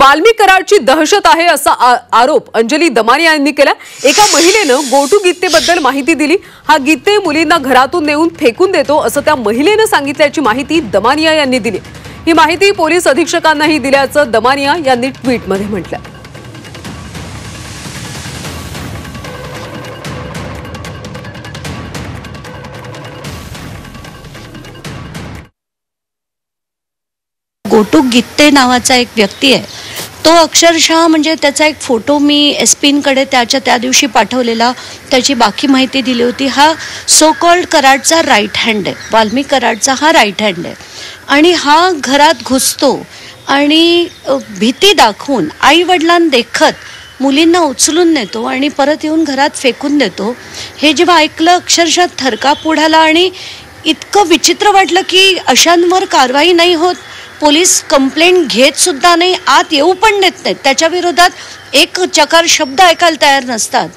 वाल्मिक कराडची दहशत आहे असा आरोप अंजली दमानिया यांनी केला। एका महिलेने गोटू गीतेबद्दल माहिती दिली। हा गीते मुलींना घरातून नेऊन फेकून देतो असं त्या महिलेने सांगितल्याची माहिती दमानिया यांनी दिली। ही माहिती पोलीस अधीक्षकांनाही दिल्याचं दमानिया यांनी ट्विटमध्ये म्हटलं। गोटू गीते नावाचा एक व्यक्ती आहे, तो अक्षरशः म्हणजे त्याचा एक फोटो मी एसपींकडे त्या दिवशी पाठवलेला, त्याची बाकी माहिती दिली होती। हा सो कॉल्ड कराडचा राईट हँड आहे, वाल्मिक कराडचा हा राईट हँड आहे आणि हा घरात घुसतो आणि भीती दाखवून आई वडिलांदेखत मुलींना उचलून नेतो आणि परत येऊन घरात फेकून देतो। हे जेव्हा ऐकलं अक्षरशः थरकाप उडाला आणि इतकं विचित्र वाटलं की अशांवर कारवाई नाही होत, पोलीस कंप्लेंट घेत सुद्धा नाही, आत येऊ पण देत नाहीत, त्याच्या विरोधात एक चकार शब्द ऐकायला तयार नसतात।